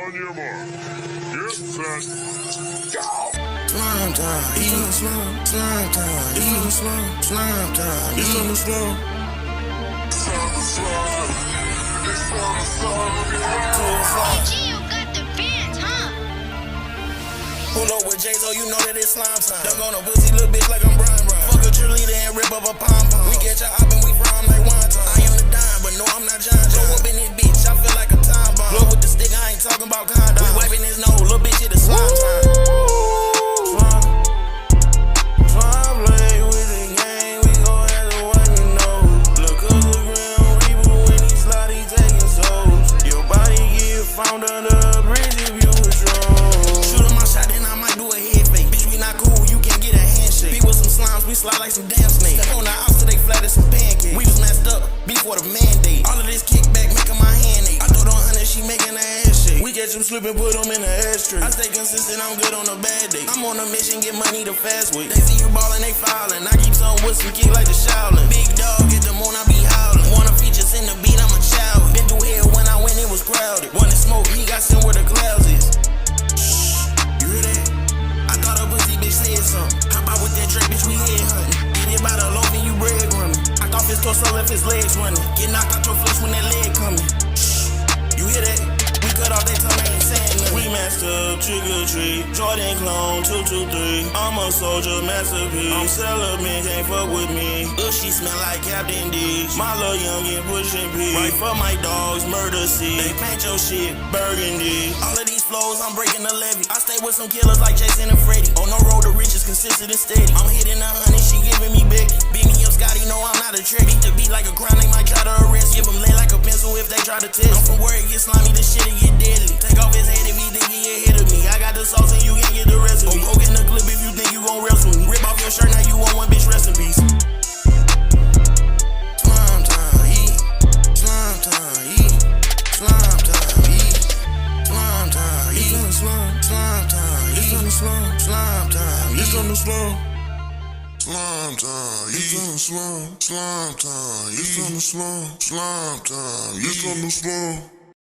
On your mark. Get set. Go! Slime time, it's on the slime, slime time, it's on the slime, slime time, it's on the slime. It's on the slime. It's on the slime. Gio got the bands, huh? Pull up with J-Zo, you know that it's slime time. Dunk on a pussy little bitch like I'm Brian. Fuck a cheerleader and rip up a pom-pom. We catch a hop and we fry 'em like wonton. I am the dime, but no, I'm not John. Blow up in this bitch, I feel like a time bomb. Blow with the stick, I ain't talking about condoms. We wiping his nose, little bitch, it is slime time. Slime play with the game, we gon' have to wipe your nose. Look up the ground, reboot when he slide, he taking souls. Your body get found under a bridge if you was strong. Shoot him my shot, then I might do a head fake. Bitch, we not cool, you can't get a handshake. Be with some slimes, we slide like some damn snakes. Step on the house till they flat as some pancakes. We was messed up before the mandate. All of this kickback making my hand ache. I throw the 100, she making her ass shake. We catch them slipping, put them in the ashtray. I stay consistent, I'm good on a bad day. I'm on a mission, get money the fast way. They see you ballin', they fouling. I keep some with some kick like the Shaolin. Big dog, get the moon, I be howling. Wanna features in the beat, I'm a child. Been through hell when I went, it was crowded. Wanna smoke, he got sent where the clouds is. Shh, you hear that? I thought a pussy bitch said something. Hop out with that Drake, bitch, we head hunting. Get hit by the loaf and you bread running. Knocked off his torso, left his legs running. Get knocked out your flesh when that leg coming. Shh, you hear that? We cut off they tongue, they ain't saying nothing. We master up, trick or treat. Jordan clone, 223. I'm a soldier, masterpiece. I'm celibate, can't fuck with me. She smell like Captain D. My little youngin' pushing P. Right for my dogs, murder C. They paint your shit, burgundy. All of these flows, I'm breaking the levee. I stay with some killers like Jason and Freddy. On no road to riches, consistent and steady. I'm hitting 100, she giving me Becky. Beat me up, Scotty, no, I'm not a trick. Beat the beat like a crown, they might try to arrest. Give them lead like a pencil if they try to test. I'm from where it gets slimy, this shit it get deadly. Take off his head if he think he ahead of me. I got the sauce and you can't get the rest of me. Poke in the clip if you think you gon' wrestle me. Rip off your shirt, now you want one bitch, rest in peace. Slime time, eat. Slime time, eat. Slime time, eat. Slime time, eat. It's on the slime, slime time, eat. It's on the slime, slime time, eat. It's on the slime. Slime time. It's on the slime. Slime time. It's on the slime. Slime time. It's on the slime.